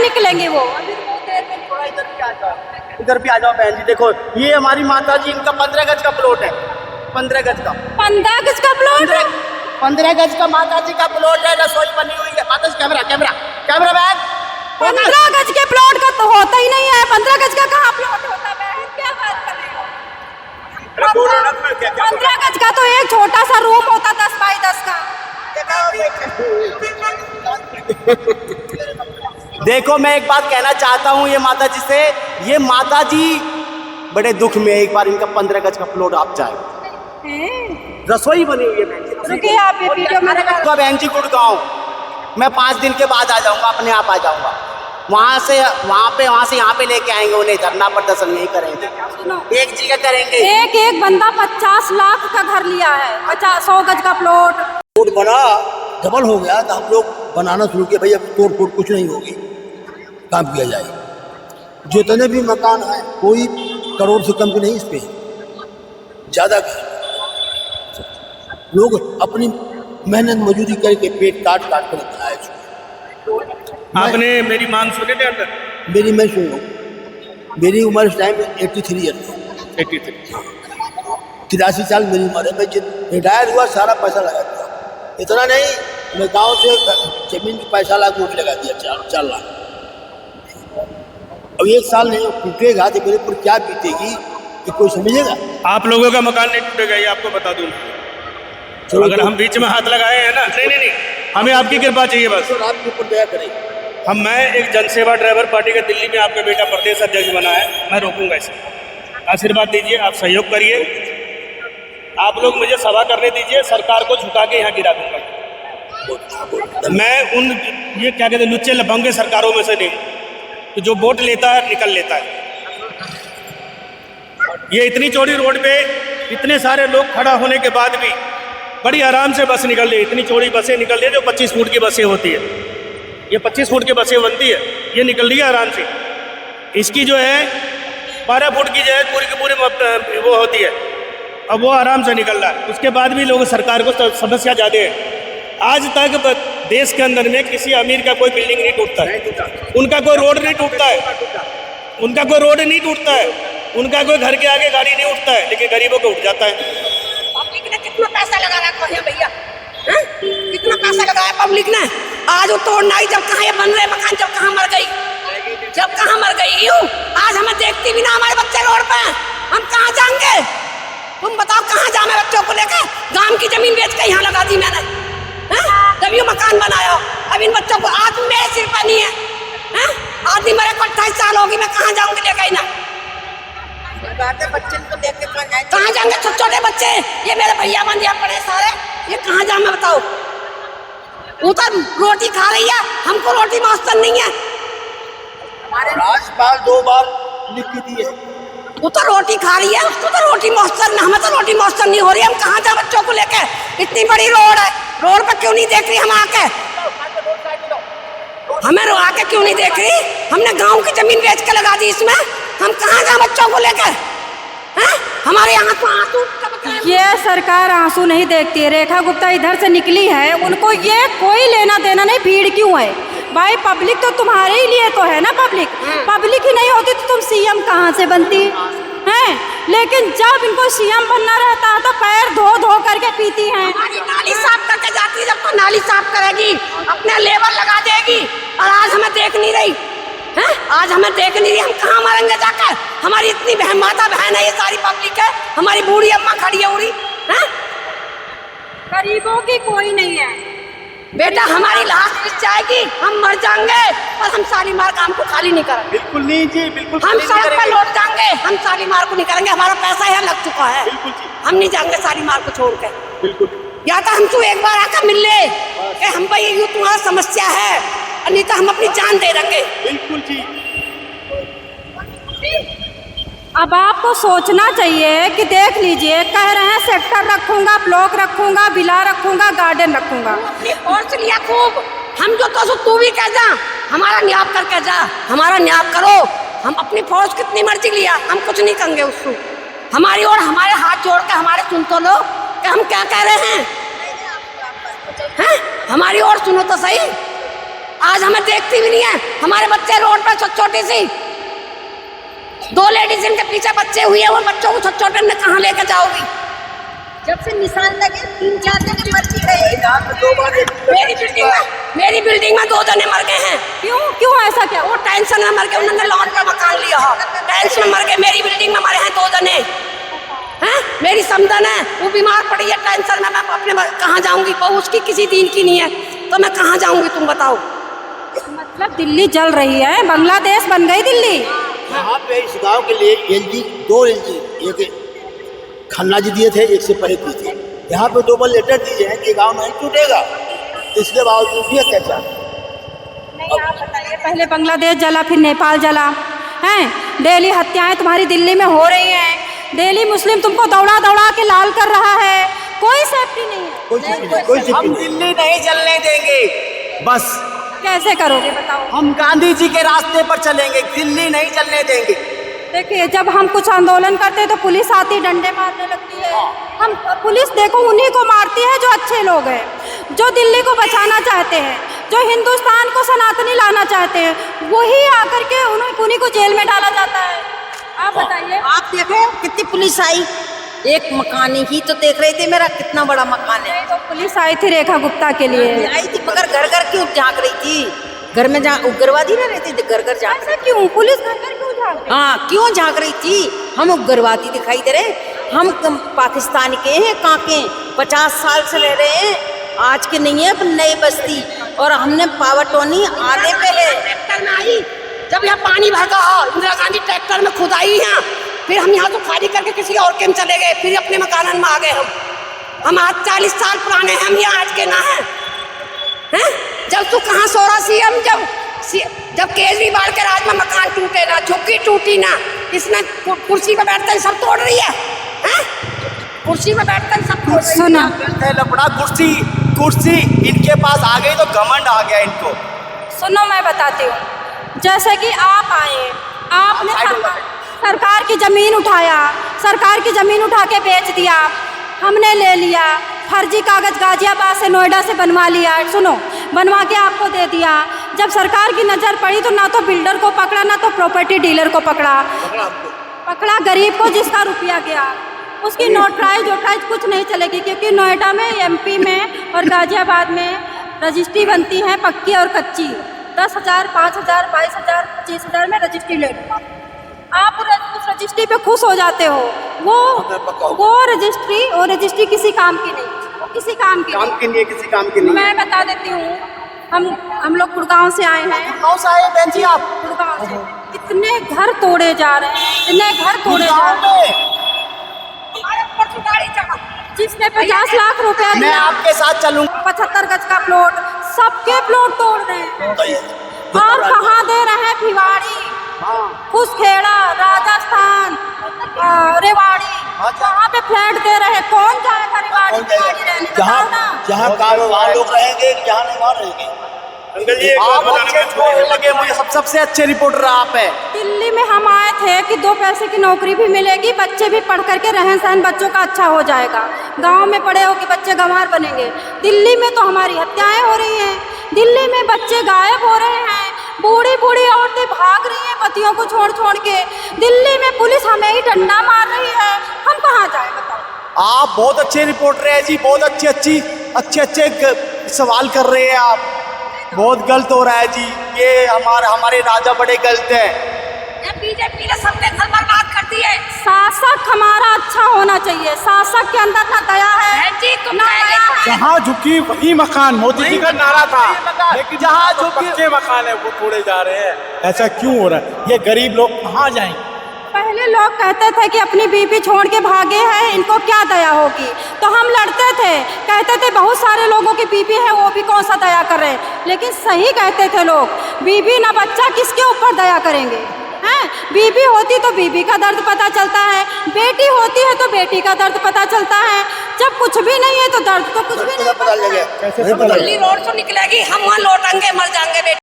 निकलेंगे वो। इधर भी आ जाओ बहन जी। देखो ये हमारी माता जी, इनका 15 गज का प्लॉट है। 15 गज का 15 गज का प्लॉट है। 15 गज का माता जी का प्लॉट है। रसोई बनी हुई है। माता जी कैमरा कैमरा कैमरा बैग। 15 गज के प्लॉट का तो होता ही नहीं है। 15 गज का कहाँ प्लॉट होता है बहन, क्या बात कर रही हो। 15 गज का तो एक छोटा सा रूम होता 10 बाई 10 का। देखो मैं एक बात कहना चाहता हूँ ये माता जी से, ये माता जी बड़े दुख में। एक बार इनका 15 गज का प्लॉट आप जाए, रसोई बनी हुई है बहन जी। रुकिए आप ये वीडियो में बहन जी गुड़गांव, मैं 5 दिन के बाद आ जाऊंगा, अपने आप आ जाऊंगा। वहाँ से यहाँ पे लेके आएंगे उन्हें। धरना प्रदर्शन नहीं करेंगे, एक जगह करेंगे। एक बंदा 50 लाख का घर लिया है, 100 गज का प्लॉट बना डबल हो गया तो हम लोग बनाना शुरू किया। भाई अब तोड़ फोड़ कुछ नहीं होगी, काम किया जाए। जितने भी मकान हैं कोई करोड़ से कम के नहीं, इस पे ज़्यादा लोग अपनी मेहनत मजदूरी करके पेट काट काट कर बनाए। आपने मेरी मांग सुने थे अंदर? मेरी मैं सुन लो, मेरी उम्र इस टाइम 83 ईयर है। 83 साल मेरी उम्र है। मैं रिटायर हुआ, सारा पैसा लगा दिया। इतना नहीं, मैं गांव से जमीन की पैसा लाख वो भी लगा दिया, 4 लाख। अब 1 साल नहीं टूटेगा तो मेरे ऊपर क्या बीतेगी कि कोई समझेगा? आप लोगों का मकान नहीं टूटेगा, ये आपको बता दूं। चलो अगर हम बीच में हाथ लगाए हैं ना, नहीं, हमें आपकी कृपा चाहिए बस। आपके ऊपर दया करें। मैं एक जनसेवा ड्राइवर पार्टी का दिल्ली में आपका बेटा प्रदेश अध्यक्ष बना है, मैं रोकूंगा इसे। आशीर्वाद दीजिए, आप सहयोग करिए। आप लोग मुझे सभा करने दीजिए, सरकार को झुका के यहाँ गिरा दूंगा। मैं उन ये क्या कहते हैं लुच्चे लफंगे सरकारों में से नहीं, तो जो वोट लेता है निकल लेता है। ये इतनी चौड़ी रोड पे इतने सारे लोग खड़ा होने के बाद भी बड़ी आराम से बस निकल रही है। इतनी चौड़ी बसें निकल रही है जो 25 फुट की बसें होती है। ये 25 फुट की बसें बनती है, ये निकल रही है आराम से। इसकी जो है 12 फुट की जो है पूरी की पूरी वो होती है, अब वो आराम से निकल रहा है। उसके बाद भी लोग सरकार को समस्या ज़्यादा है। आज तक देश के अंदर में किसी अमीर का कोई बिल्डिंग नहीं टूटता है, उनका कोई रोड नहीं टूटता है, उनका कोई रोड नहीं टूटता है, उनका कोई घर के आगे गाड़ी नहीं उठता है, लेकिन गरीबों को उठ जाता है। पब्लिक ने कितना पैसा लगा रखा है भैया, कितना पैसा लगाया पब्लिक ने। आज वो तोड़ना ही, जब कहाँ ये बन रहे मकान, जब कहाँ मर गई यूं। आज हमें देखती भी ना हमारे बच्चे रोड पे, हम कहाँ जाएंगे? तुम बताओ कहाँ जाए मैं बच्चों को लेकर? गांव की जमीन बेच के यहाँ लगा दी मैंने, जब यूं मकान बनाया। अब इन बच्चों को आज मेरे सिर पर नहीं है, आदमी मेरे को 28 साल होगी, मैं कहाँ जाऊंगी लेकर ना? बच्चे को देख के कहाँ जाएंगे? छोटे छोटे बच्चे, ये मेरे भैया बंदिया पड़े सारे, ये कहाँ जाऊँ मैं बताओ? वो तो रोटी खा रही है, हमको रोटी मौसम नहीं है। आज बार 2 बार लिख के दिए, वो तो रोटी खा रही है, उसको तो रोटी मौसम, हमें तो रोटी मौसम नहीं हो रही। हम कहाँ जाए बच्चों को लेके? इतनी बड़ी रोड है, रोड पर क्यों नहीं देख रही हम आके? हमें आके क्यों नहीं देख रही? हमने गांव की जमीन बेच के लगा दी इसमें, हम कहाँ जाए बच्चों को लेकर? हमारे यहाँ तो आंसू, ये सरकार आंसू नहीं देखती है। रेखा गुप्ता इधर से निकली है, उनको ये कोई लेना देना नहीं भीड़ क्यों है भाई। पब्लिक तो तुम्हारे ही लिए तो है ना। पब्लिक ही नहीं होती तो तुम सीएम कहाँ से बनती हैं? लेकिन जब इनको सीएम बनना रहता है तो पैर धो करके पीती हैं। नाली साफ करके जाती है, जब तो नाली साफ करेगी अपने लेबर लगा देगी, और आज हमें देख नहीं रही है। आज हमें देख नहीं रही, हम कहाँ मरेंगे जाकर? हमारी इतनी बहन माता बहन है, ये सारी पब्लिक है, हमारी बूढ़ी अम्मा खड़ी है उड़ी है। गरीबों की कोई नहीं है बेटा, हमारी लाश बिछ जाएगी, हम मर जाएंगे, पर हम शालीमार काम को खाली नहीं करेंगे। बिल्कुल नहीं जी, बिल्कुल हम सड़क पर लौट जाएंगे, हम शालीमार को नहीं करेंगे। हमारा पैसा यहाँ लग चुका है, हम नहीं जाएंगे शालीमार को छोड़ के। बिल्कुल। या तो हमसे एक बार आकर मिल ले कि हम भाई यूँ तुम्हारा समस्या है, नहीं तो हम अपनी जान दे देंगे। बिल्कुल जी। अब आपको सोचना चाहिए कि देख लीजिए, कह रहे हैं सेक्टर रखूंगा, ब्लॉक रखूंगा, विला रखूंगा, गार्डन रखूंगा। और लिया खूब, हम जो तो तू भी कह जा, हमारा न्याय करके जा, हमारा न्याय करो। हम अपनी फौज कितनी मर्जी लिया, हम कुछ नहीं करेंगे उसको। हमारी और हमारे हाथ जोड़ के हमारे सुन तो लो कि हम क्या कह रहे हैं? हमारी और सुनो तो सही। आज हमें देखती भी नहीं है। हमारे बच्चे रोड पर छोटी सी 2 लेडीज इनके पीछे बच्चे हुए हैं, वो बच्चों को छोटे में कहाँ लेकर जाओगी? जब से निशान लगे 3-4 जने मर भी गए। मेरी बिल्डिंग में 2 जने मर गए हैं। क्यों ऐसा क्या? वो टेंशन में मर गए, उन्होंने लॉन का मकान लिया हो, टेंशन में मर गए। मेरी बिल्डिंग में मरे हैं 2 जने हैं। मेरी समधन है, वो बीमार पड़ी है, टेंशन में। मैं अपने कहाँ जाऊंगी? बहू उसकी किसी दिन की नहीं है, तो मैं कहाँ जाऊंगी? तुम बताओ। मतलब दिल्ली जल रही है, बांग्लादेश बन गई दिल्ली। यहाँ पे इस गांव के लिए एलजी 2 एलजी, एक खन्ना जी दिए थे, एक से पहले दिए थे। यहाँ पे 2 बार लेटर दिए हैं कि गांव नहीं टूटेगा, इसके बावजूद भी अत्याचार। नहीं, आप बताइए, पहले बांग्लादेश जला, फिर नेपाल जला, हैं? डेली हत्याएं तुम्हारी दिल्ली में हो रही हैं। डेली मुस्लिम तुमको दौड़ा दौड़ा के लाल कर रहा है, कोई सेफ्टी नहीं है। कोई सेफ्टी नहीं, कोई सेफ्टी हम नहीं। दिल्ली नहीं जलने देंगे। बस कैसे करोगे बताओ? हम गांधी जी के रास्ते पर चलेंगे, दिल्ली नहीं चलने देंगे। देखिए, जब हम कुछ आंदोलन करते हैं तो पुलिस आती डंडे मारने लगती है। हम पुलिस देखो उन्हीं को मारती है जो अच्छे लोग हैं, जो दिल्ली को बचाना चाहते हैं, जो हिंदुस्तान को सनातनी लाना चाहते हैं, वही आकर के उन्हीं को जेल में डाला जाता है। आप बताइए। आप देखो कितनी पुलिस आई, एक मकान ही तो देख रहे थे मेरा कितना बड़ा मकान है। तो पुलिस आई थी रेखा गुप्ता के लिए। आई थी मगर घर घर क्यों झांक रही थी? घर में जहाँ उग्रवादी ना रहती थी, घर घर झांक ऐसा क्यों? पुलिस घर घर क्यों झांक रही? हाँ क्यों झांक रही थी? हम उग्रवादी दिखाई दे रहे? हम पाकिस्तान के हैं, कहाँ के? 50 साल से रह रहे हैं, आज के नहीं है, अब नई बस्ती। और हमने पावर टोनी आधे पे है। ट्रैक्टर में आई, जब यहाँ पानी भरता हो, इंदिरा गांधी ट्रैक्टर में खुद आई यहाँ, फिर हम यहाँ से खाली करके किसी और के में चले गए, फिर अपने मकान में आ गए। हम आज 40 साल पुराने हैं, हम यहाँ आज के ना हैं। जब तू कहाँ सो रहा सीएम? जब केजरीवाल के राज में मकान टूटे ना, झुग्गी टूटी ना, इसने कुर्सी पे बैठते ही सब तोड़ रही है, हैं? कुर्सी पे बैठते ही सब तोड़ रही है। सुना लपड़ा कुर्सी इनके पास आ गई तो घमंड आ गया इनको। सुनो, मैं बताती हूँ। जैसे कि आप आए, आपने सरकार की ज़मीन उठाया, सरकार की ज़मीन उठा के बेच दिया, हमने ले लिया, फर्जी कागज़ गाजियाबाद से नोएडा से बनवा लिया, सुनो, बनवा के आपको दे दिया। जब सरकार की नज़र पड़ी तो ना तो बिल्डर को पकड़ा, ना तो प्रॉपर्टी डीलर को पकड़ा गरीब को जिसका रुपया गया। उसकी नोटराइज कुछ नहीं चलेगी, क्योंकि नोएडा में, एमपी में और गाजियाबाद में रजिस्ट्री बनती है पक्की और कच्ची। 10,000, 5,000, 22,000, 25,000 में रजिस्ट्री ले लो। आप उस रजिस्ट्री पे खुश हो जाते हो। वो रजिस्ट्री किसी काम की नहीं, वो किसी काम की नहीं। किसी काम की नहीं। मैं बता देती हूँ, हम लोग गुड़गांव से आए हैं। गुड़गांव से आए बहन जी आप? गुड़गांव से। कितने घर तोड़े जा रहे हैं, इतने घर तोड़े जा रहे हैं। जिसने 50 लाख रुपया मैं दिया, आपके साथ चलूंगा। 75 गज का प्लॉट, सबके प्लॉट तोड़ रहे हैं। और कहाँ दे रहे हैं? भिवाड़ी, खुसखेड़ा, राजस्थान, रेवाड़ी, वहाँ पे फ्लैट दे रहे हैं। कौन जाएगा रेवाड़ी रहने? बताओ ना। जहाँ कारोबार लोग रहेंगे, जहाँ नहीं वहाँ रहेंगे। अंकल जी, एक बात आप बताना अच्छे मैं बोलने लगे, मुझे सबसे अच्छे रिपोर्टर आप है। दिल्ली में हम आए थे कि 2 पैसे की नौकरी भी मिलेगी, बच्चे भी पढ़ करके रहन सहन बच्चों का अच्छा हो जाएगा। गांव में पढ़े हो कि बच्चे गंवार बनेंगे। दिल्ली में तो हमारी हत्याएं हो रही हैं, दिल्ली में बच्चे गायब हो रहे हैं, बूढ़ी बूढ़ी औरतें भाग रही हैं पतियों को छोड़ छोड़ के। दिल्ली में पुलिस हमें ही डंडा मार रही है, हम कहाँ जाए बताओ? आप बहुत अच्छे रिपोर्टर हैं जी, बहुत अच्छे सवाल कर रहे हैं आप। बहुत गलत हो रहा है जी, ये हमारे राजा बड़े गलत हैं। बीजेपी ने सबके घर बर्बाद कर दिए। शासक हमारा अच्छा होना चाहिए, शासक के अंदर ना दया है, ना दया है। जहाँ झुकी वही मकान, मोदी जी का नारा था, लेकिन जहाँ जहाँ झुकी- पक्के मकान है वो तोड़े जा रहे हैं। ऐसा क्यों हो रहा है? ये गरीब लोग कहाँ जाएंगे? पहले लोग कहते थे कि अपनी बीवी छोड़ के भागे हैं, इनको क्या दया होगी, तो हम लड़ते थे, कहते थे बहुत सारे लोगों की बीवी है, वो भी कौन सा दया कर रहे हैं। लेकिन सही कहते थे लोग, बीवी ना बच्चा किसके ऊपर दया करेंगे, हैं? बीवी होती तो बीवी का दर्द पता चलता है, बेटी होती है तो बेटी का दर्द पता चलता है। जब कुछ भी नहीं है तो दर्द तो कुछ भी नहीं पता पता है। लगे, कैसे पता लगे? दिल्ली रोड तो निकलेगी, हम वहाँ लौटेंगे, मर जाएंगे बेटा।